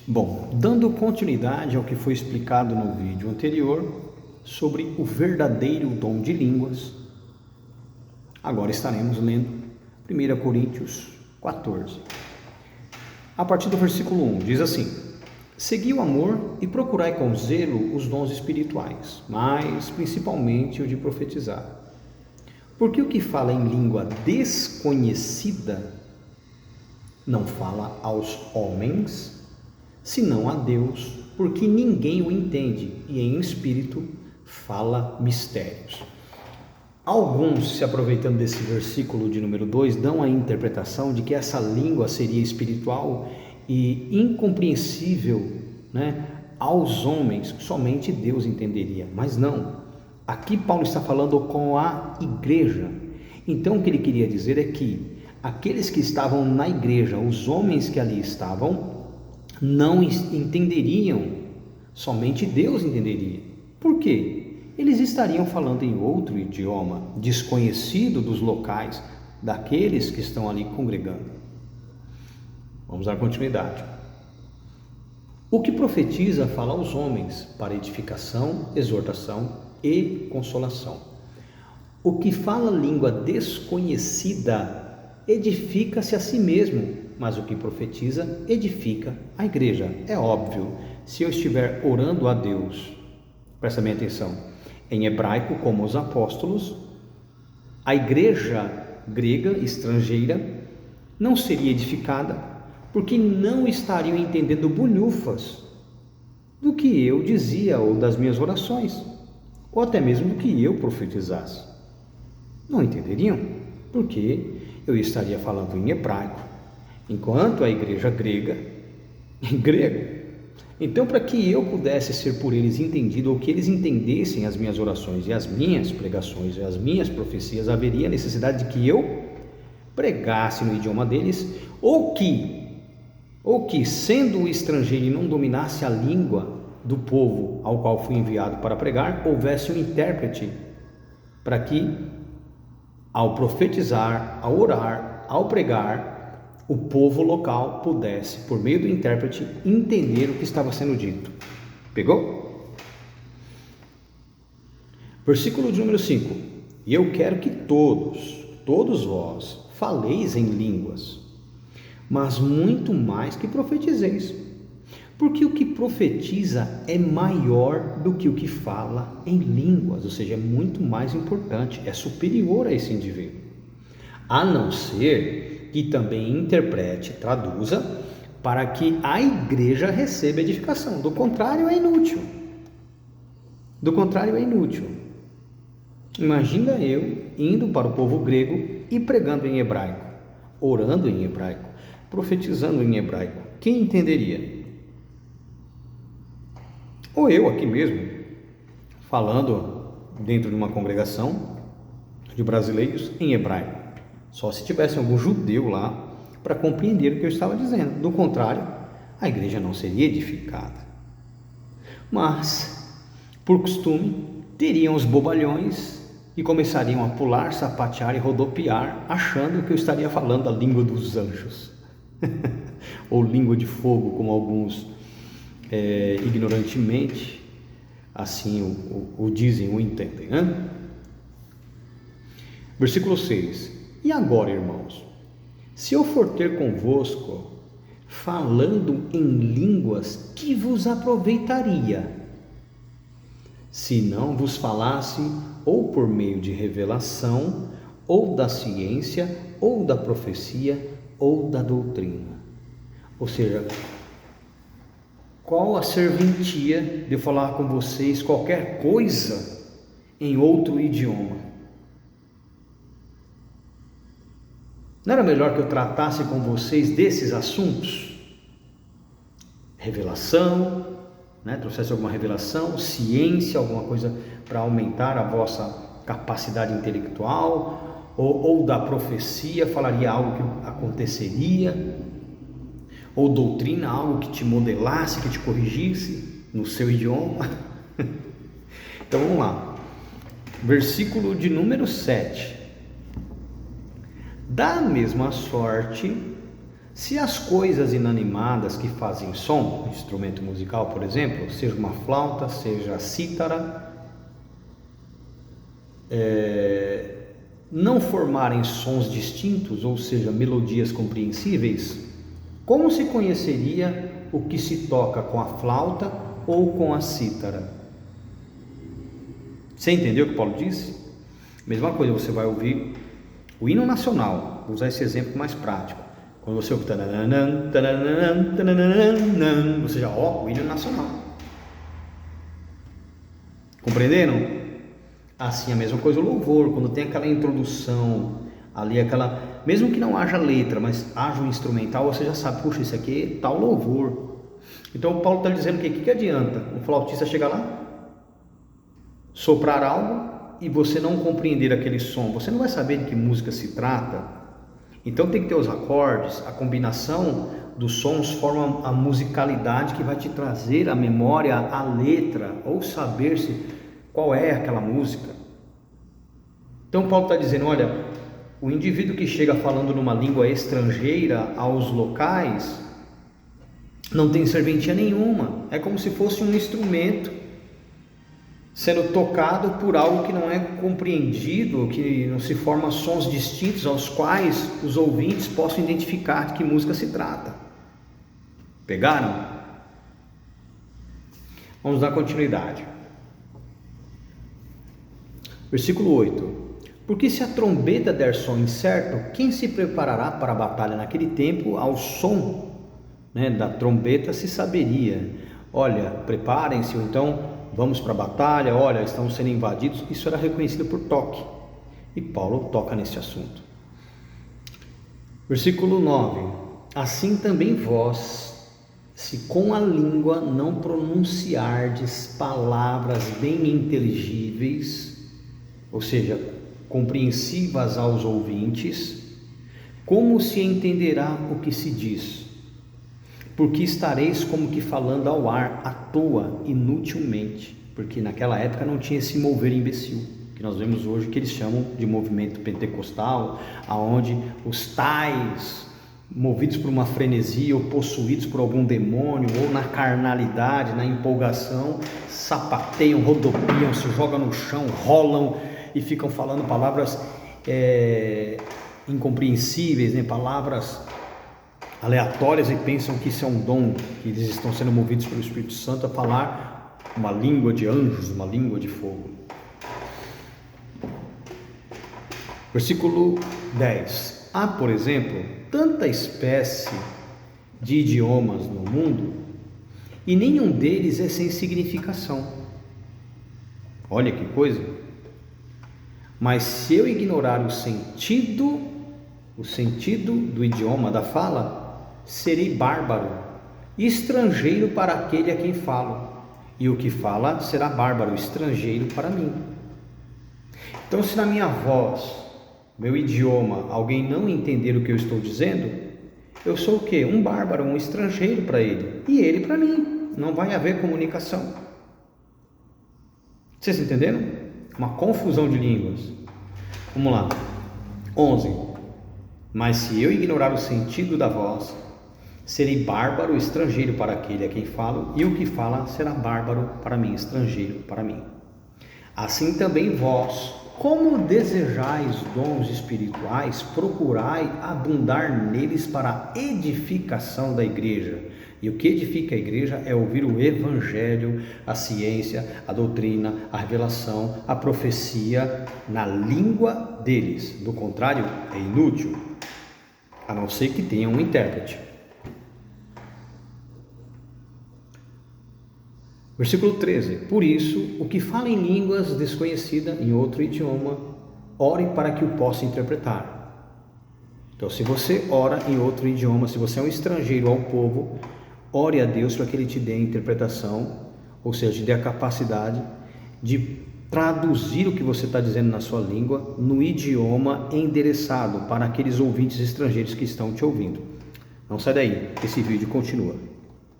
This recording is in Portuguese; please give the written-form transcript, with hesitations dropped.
Bom, dando continuidade ao que foi explicado no vídeo anterior sobre o verdadeiro dom de línguas, agora estaremos lendo 1 Coríntios 14. A partir do versículo 1, diz assim: Segui o amor e procurai com zelo os dons espirituais, mas principalmente o de profetizar. Porque o que fala em língua desconhecida não fala aos homens, senão a Deus, porque ninguém o entende, e em espírito fala mistérios. Alguns, se aproveitando desse versículo de número 2, dão a interpretação de que essa língua seria espiritual e incompreensível, aos homens, somente Deus entenderia, mas não. Aqui Paulo está falando com a igreja. Então o que ele queria dizer é que aqueles que estavam na igreja, os homens que ali estavam, não entenderiam, somente Deus entenderia. Por quê? Eles estariam falando em outro idioma, desconhecido dos locais, daqueles que estão ali congregando. Vamos dar continuidade. O que profetiza fala aos homens para edificação, exortação e consolação. O que fala língua desconhecida edifica-se a si mesmo, mas o que profetiza edifica a igreja. É óbvio, se eu estiver orando a Deus, presta bem atenção, em hebraico como os apóstolos, a igreja grega, estrangeira, não seria edificada, porque não estariam entendendo bolhufas do que eu dizia ou das minhas orações, ou até mesmo do que eu profetizasse. Não entenderiam, porque eu estaria falando em hebraico, enquanto a igreja grega, em grego. Então, para que eu pudesse ser por eles entendido, ou que eles entendessem as minhas orações e as minhas pregações e as minhas profecias, haveria necessidade de que eu pregasse no idioma deles, ou que sendo estrangeiro e não dominasse a língua do povo ao qual fui enviado para pregar, houvesse um intérprete, para que ao profetizar, ao orar, ao pregar, o povo local pudesse, por meio do intérprete, entender o que estava sendo dito. Pegou? Versículo de número 5. E eu quero que todos vós, faleis em línguas, mas muito mais que profetizeis, porque o que profetiza é maior do que o que fala em línguas, ou seja, é muito mais importante, é superior a esse indivíduo, a não ser que também interprete, traduza, para que a igreja receba edificação. Do contrário, é inútil. Imagina eu indo para o povo grego e pregando em hebraico, orando em hebraico, profetizando em hebraico. Quem entenderia? Ou eu aqui mesmo, falando dentro de uma congregação de brasileiros em hebraico. Só se tivesse algum judeu lá para compreender o que eu estava dizendo. Do contrário, a igreja não seria edificada. Mas, por costume, teriam os bobalhões e começariam a pular, sapatear e rodopiar, achando que eu estaria falando a língua dos anjos. Ou língua de fogo, como alguns ignorantemente assim o dizem, o entendem, Versículo 6. E agora, irmãos, se eu for ter convosco falando em línguas, que vos aproveitaria, se não vos falasse ou por meio de revelação, ou da ciência, ou da profecia, ou da doutrina? Ou seja, qual a serventia de eu falar com vocês qualquer coisa em outro idioma? Não era melhor que eu tratasse com vocês desses assuntos? Revelação, trouxesse alguma revelação, ciência, alguma coisa para aumentar a vossa capacidade intelectual, ou da profecia, falaria algo que aconteceria, ou doutrina, algo que te modelasse, que te corrigisse no seu idioma. Então vamos lá, versículo de número 7. Da mesma sorte Se as coisas inanimadas que fazem som, instrumento musical, por exemplo, seja uma flauta, seja a cítara, não formarem sons distintos, ou seja, melodias compreensíveis, como se conheceria o que se toca com a flauta ou com a cítara? Você entendeu o que Paulo disse? Mesma coisa, você vai ouvir o hino nacional, vou usar esse exemplo mais prático. Quando você ouve tananã, tananã, tananã, você já o hino nacional. Compreenderam? Assim, a mesma coisa o louvor, quando tem aquela introdução ali, mesmo que não haja letra, mas haja um instrumental, você já sabe, puxa, isso aqui é tal louvor. Então o Paulo está dizendo que o que adianta um flautista chegar lá, soprar algo e você não compreender aquele som, você não vai saber de que música se trata. Então tem que ter os acordes, a combinação dos sons forma a musicalidade que vai te trazer à memória a letra, ou saber-se qual é aquela música. Então Paulo está dizendo, olha, o indivíduo que chega falando numa língua estrangeira aos locais não tem serventia nenhuma, é como se fosse um instrumento sendo tocado por algo que não é compreendido, que não se forma sons distintos aos quais os ouvintes possam identificar de que música se trata. Pegaram? Vamos dar continuidade. Versículo 8. Porque se a trombeta der som incerto, quem se preparará para a batalha naquele tempo? Ao som, da trombeta se saberia. Olha, preparem-se, ou então vamos para a batalha, olha, estão sendo invadidos. Isso era reconhecido por toque. E Paulo toca nesse assunto. Versículo 9. Assim também vós, se com a língua não pronunciardes palavras bem inteligíveis, ou seja, compreensivas aos ouvintes, como se entenderá o que se diz? Porque estareis como que falando ao ar, à toa, inutilmente, porque naquela época não tinha esse mover imbecil, que nós vemos hoje, que eles chamam de movimento pentecostal, aonde os tais, movidos por uma frenesia ou possuídos por algum demônio, ou na carnalidade, na empolgação, sapateiam, rodopiam, se jogam no chão, rolam e ficam falando palavras incompreensíveis, palavras aleatórias, e pensam que isso é um dom, que eles estão sendo movidos pelo Espírito Santo a falar uma língua de anjos, uma língua de fogo. Versículo 10. Há, por exemplo, tanta espécie de idiomas no mundo e nenhum deles é sem significação. Olha que coisa! Mas se eu ignorar o sentido do idioma, da fala, serei bárbaro, estrangeiro para aquele a quem falo, e o que fala será bárbaro, estrangeiro para mim. Então, se na minha voz, meu idioma, alguém não entender o que eu estou dizendo, eu sou o quê? Um bárbaro, um estrangeiro para ele, e ele para mim. Não vai haver comunicação. Vocês entenderam? Uma confusão de línguas. Vamos lá. 11. Mas se eu ignorar o sentido da voz, serei bárbaro, estrangeiro para aquele a quem falo, e o que fala será bárbaro para mim, estrangeiro para mim. Assim também vós, como desejais dons espirituais, procurai abundar neles para a edificação da igreja. E o que edifica a igreja é ouvir o evangelho, a ciência, a doutrina, a revelação, a profecia na língua deles. Do contrário, é inútil, a não ser que tenha um intérprete. Versículo 13. Por isso, o que fala em línguas desconhecidas, em outro idioma, ore para que o possa interpretar. Então, se você ora em outro idioma, se você é um estrangeiro ao povo, ore a Deus para que Ele te dê a interpretação, ou seja, te dê a capacidade de traduzir o que você está dizendo na sua língua no idioma endereçado para aqueles ouvintes estrangeiros que estão te ouvindo. Não sai daí, esse vídeo continua.